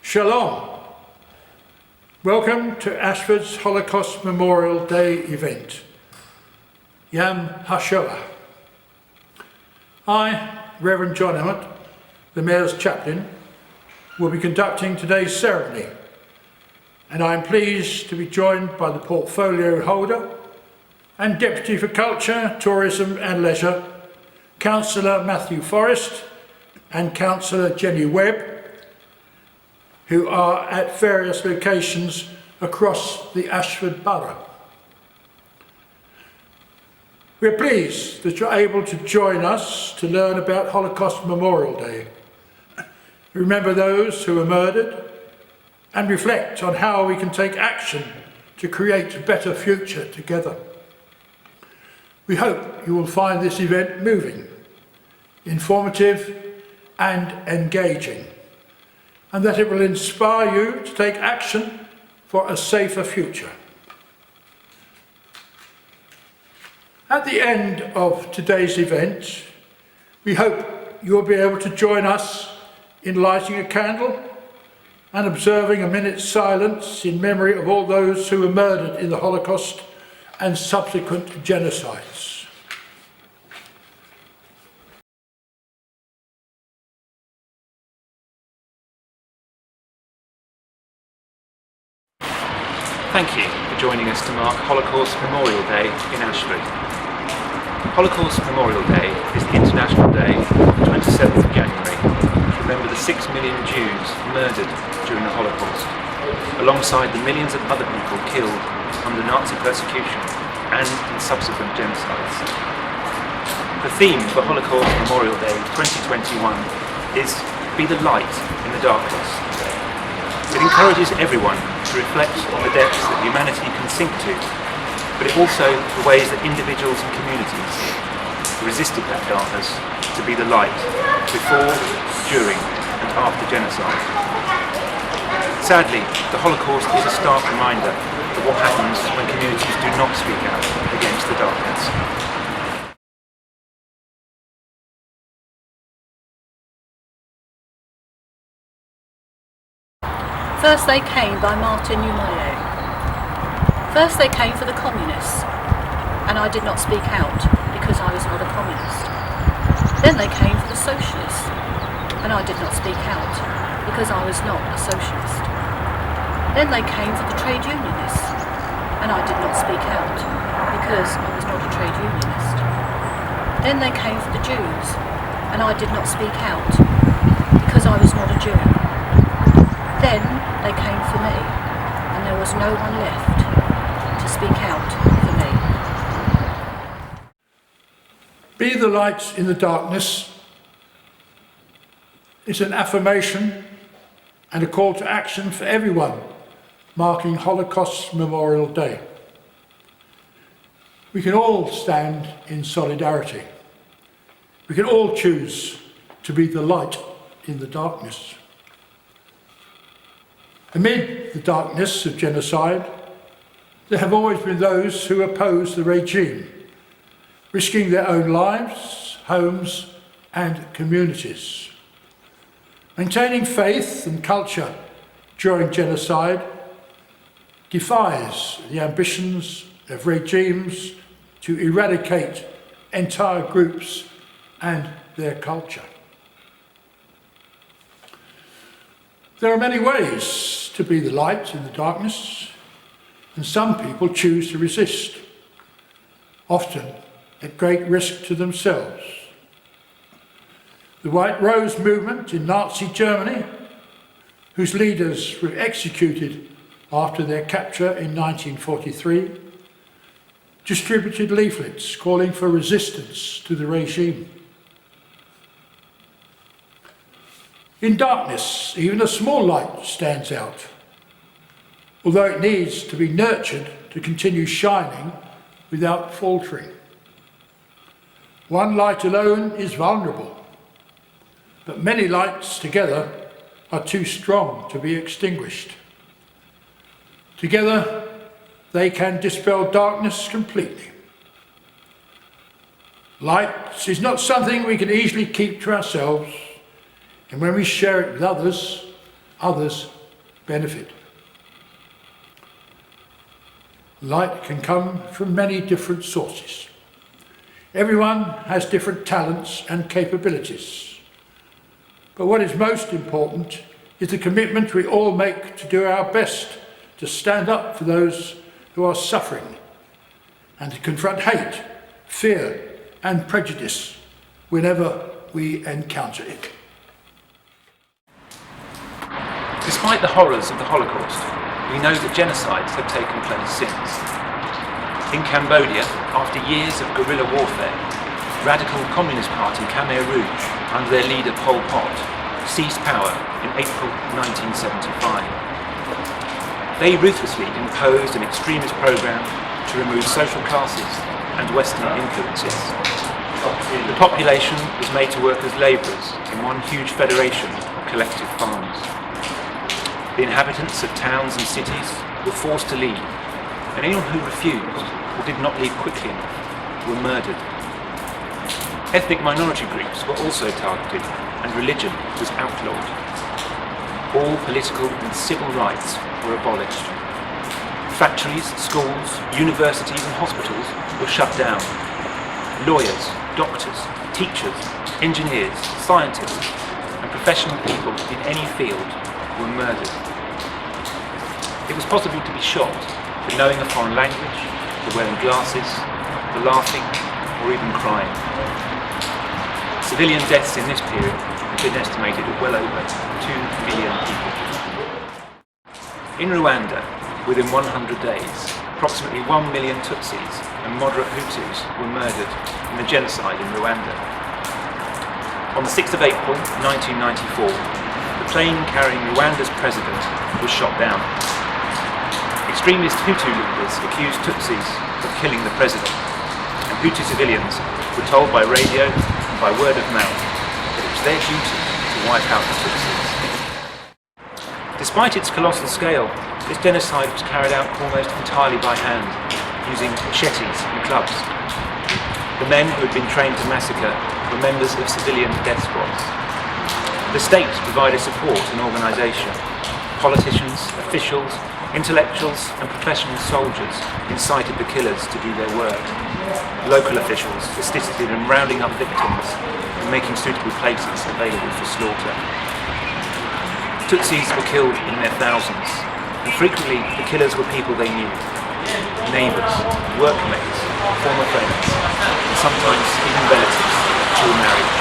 Shalom. Welcome to Ashford's Holocaust Memorial Day event, Yom HaShoah. I, Reverend John Emmett, the Mayor's Chaplain, will be conducting today's ceremony, and I am pleased to be joined by the portfolio holder and Deputy for Culture, Tourism and Leisure, Councillor Matthew Forrest and Councillor Jenny Webb, who are at various locations across the Ashford Borough. We're pleased that you're able to join us to learn about Holocaust Memorial Day, remember those who were murdered, and reflect on how we can take action to create a better future together. We hope you will find this event moving, informative and engaging, and that it will inspire you to take action for a safer future. At the end of today's event, we hope you will be able to join us in lighting a candle and observing a minute's silence in memory of all those who were murdered in the Holocaust and subsequent genocides. Thank you for joining us to mark Holocaust Memorial Day in Ashford. Holocaust Memorial Day is the International Day of the 27th of January to remember the 6 million Jews murdered during the Holocaust, alongside the millions of other people killed under Nazi persecution and in subsequent genocides. The theme for Holocaust Memorial Day 2021 is Be the Light in the Darkness. It encourages everyone to reflect on the depths that humanity can sink to, but it also the ways that individuals and communities resisted that darkness to be the light before, during and after genocide. Sadly, the Holocaust is a stark reminder of what happens when communities do not speak out against the darkness. First they came by Martin Numoye. First they came for the communists, and I did not speak out because I was not a communist. Then they came for the socialists, and I did not speak out because I was not a socialist. Then they came for the trade unionists, and I did not speak out because I was not a trade unionist. Then they came for the Jews, and I did not speak out because I was not a Jew. Then they came for me, and there was no one left to speak out for me. Be the light in the darkness is an affirmation and a call to action for everyone marking Holocaust Memorial Day. We can all stand in solidarity. We can all choose to be the light in the darkness. Amid the darkness of genocide, there have always been those who oppose the regime, risking their own lives, homes and communities. Maintaining faith and culture during genocide defies the ambitions of regimes to eradicate entire groups and their culture. There are many ways to be the light in the darkness, and some people choose to resist, often at great risk to themselves. The White Rose movement in Nazi Germany, whose leaders were executed after their capture in 1943, distributed leaflets calling for resistance to the regime. In darkness, even a small light stands out, although it needs to be nurtured to continue shining without faltering. One light alone is vulnerable, but many lights together are too strong to be extinguished. Together, they can dispel darkness completely. Light is not something we can easily keep to ourselves, and when we share it with others, others benefit. Light can come from many different sources. Everyone has different talents and capabilities. But what is most important is the commitment we all make to do our best to stand up for those who are suffering and to confront hate, fear and prejudice whenever we encounter it. Despite the horrors of the Holocaust, we know that genocides have taken place since. In Cambodia, after years of guerrilla warfare, radical Communist Party Khmer Rouge, under their leader Pol Pot, seized power in April 1975. They ruthlessly imposed an extremist program to remove social classes and Western influences. The population was made to work as labourers in one huge federation of collective farms. The inhabitants of towns and cities were forced to leave, and anyone who refused or did not leave quickly enough were murdered. Ethnic minority groups were also targeted, and religion was outlawed. All political and civil rights were abolished. Factories, schools, universities and hospitals were shut down. Lawyers, doctors, teachers, engineers, scientists and professional people in any field were murdered. It was possible to be shot for knowing a foreign language, for wearing glasses, for laughing or even crying. Civilian deaths in this period have been estimated at well over 2 million people. In Rwanda, within 100 days, approximately 1 million Tutsis and moderate Hutus were murdered in the genocide in Rwanda. On the 6th of April 1994, the plane carrying Rwanda's president was shot down. Extremist Hutu leaders accused Tutsis of killing the president, and Hutu civilians were told by radio and by word of mouth that it was their duty to wipe out the Tutsis. Despite its colossal scale, this genocide was carried out almost entirely by hand, using machetes and clubs. The men who had been trained to massacre were members of civilian death squads. The state provided support and organisation. Politicians, officials, intellectuals and professional soldiers incited the killers to do their work. Local officials assisted in rounding up victims and making suitable places available for slaughter. Tutsis were killed in their thousands, and frequently the killers were people they knew. Neighbours, workmates, former friends, and sometimes even relatives who were married.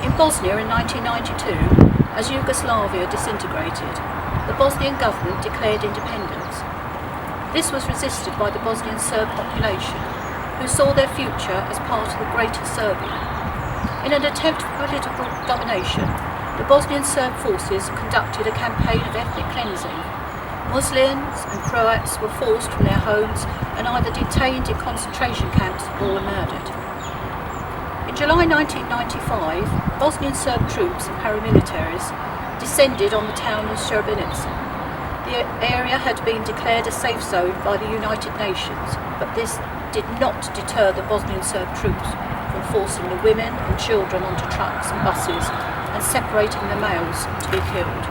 In Bosnia in 1992, as Yugoslavia disintegrated, the Bosnian government declared independence. This was resisted by the Bosnian Serb population, who saw their future as part of the Greater Serbia. In an attempt for political domination, the Bosnian Serb forces conducted a campaign of ethnic cleansing. Muslims and Croats were forced from their homes and either detained in concentration camps or were murdered. In July 1995, Bosnian Serb troops and paramilitaries descended on the town of Srebrenica. The area had been declared a safe zone by the United Nations, but this did not deter the Bosnian Serb troops from forcing the women and children onto trucks and buses and separating the males to be killed.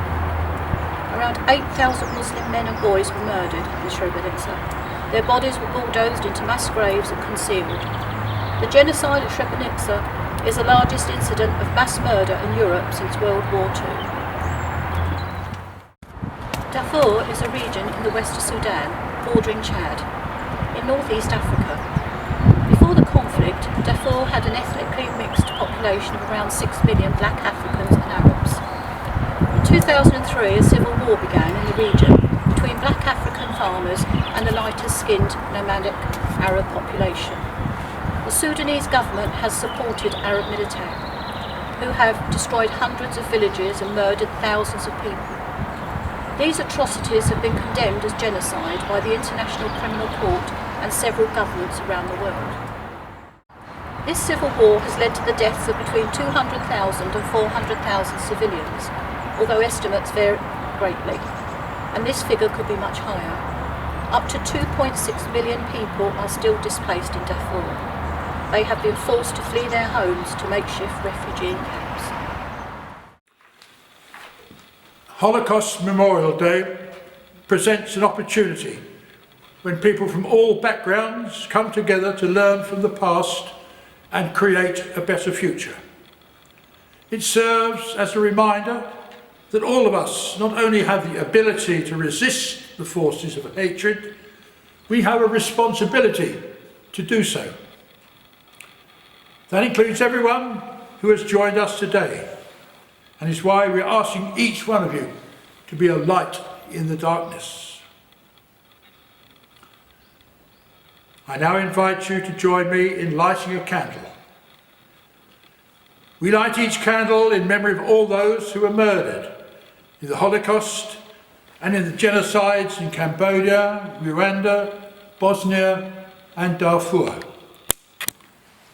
Around 8,000 Muslim men and boys were murdered in Srebrenica. Their bodies were bulldozed into mass graves and concealed. The genocide at Srebrenica is the largest incident of mass murder in Europe since World War II. Darfur is a region in the west of Sudan, bordering Chad, in northeast Africa. Before the conflict, Darfur had an ethnically mixed population of around 6 million black Africans and Arabs. In 2003, a civil war began in the region between black African farmers and the lighter-skinned nomadic Arab population. The Sudanese government has supported Arab militants, who have destroyed hundreds of villages and murdered thousands of people. These atrocities have been condemned as genocide by the International Criminal Court and several governments around the world. This civil war has led to the deaths of between 200,000 and 400,000 civilians, although estimates vary greatly, and this figure could be much higher. Up to 2.6 million people are still displaced in Darfur. They have been forced to flee their homes to makeshift refugee camps. Holocaust Memorial Day presents an opportunity when people from all backgrounds come together to learn from the past and create a better future. It serves as a reminder that all of us not only have the ability to resist the forces of hatred, we have a responsibility to do so. That includes everyone who has joined us today, and is why we're asking each one of you to be a light in the darkness. I now invite you to join me in lighting a candle. We light each candle in memory of all those who were murdered in the Holocaust and in the genocides in Cambodia, Rwanda, Bosnia and Darfur.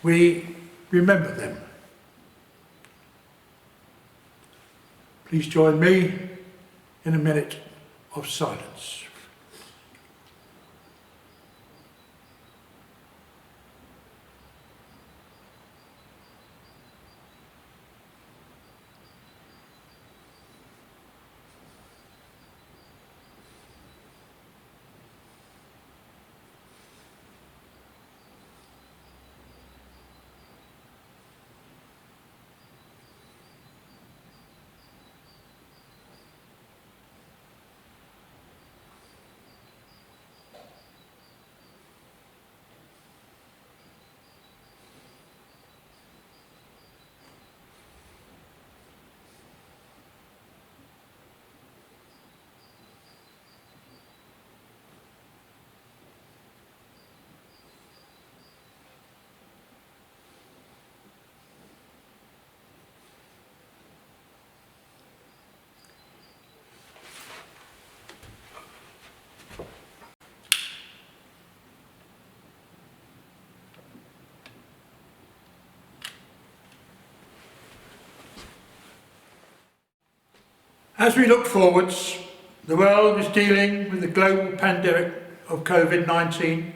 We remember them. Please join me in a minute of silence. As we look forwards, the world is dealing with the global pandemic of COVID-19.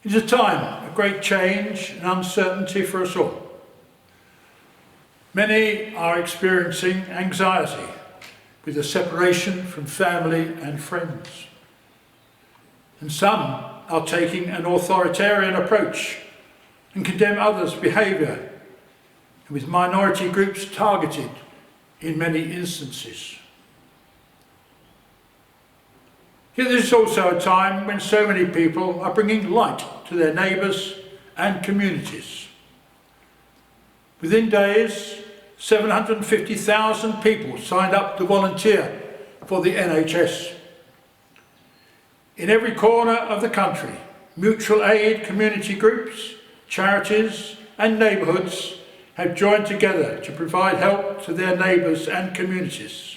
It is a time of great change and uncertainty for us all. Many are experiencing anxiety with the separation from family and friends. And some are taking an authoritarian approach and condemn others' behaviour, with minority groups targeted in many instances. Yet this is also a time when so many people are bringing light to their neighbours and communities. Within days, 750,000 people signed up to volunteer for the NHS. In every corner of the country, mutual aid community groups, charities and neighbourhoods have joined together to provide help to their neighbours and communities,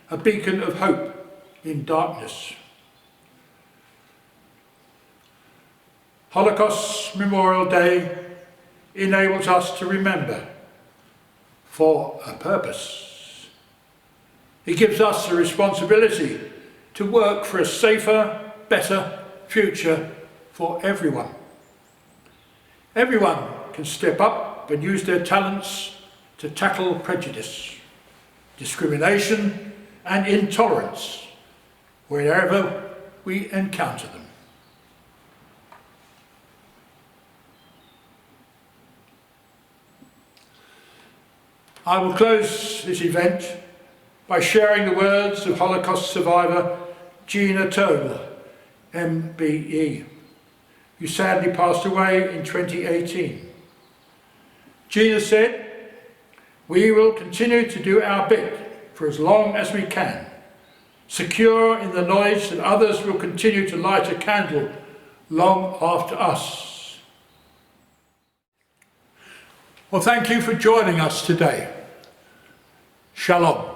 a beacon of hope in darkness. Holocaust Memorial Day enables us to remember for a purpose. It gives us the responsibility to work for a safer, better future for everyone. Everyone can step up and use their talents to tackle prejudice, discrimination and intolerance wherever we encounter them. I will close this event by sharing the words of Holocaust survivor Gina Tobel, MBE, who sadly passed away in 2018. Gina said, "We will continue to do our bit for as long as we can, secure in the knowledge that others will continue to light a candle long after us." Well, thank you for joining us today. Shalom.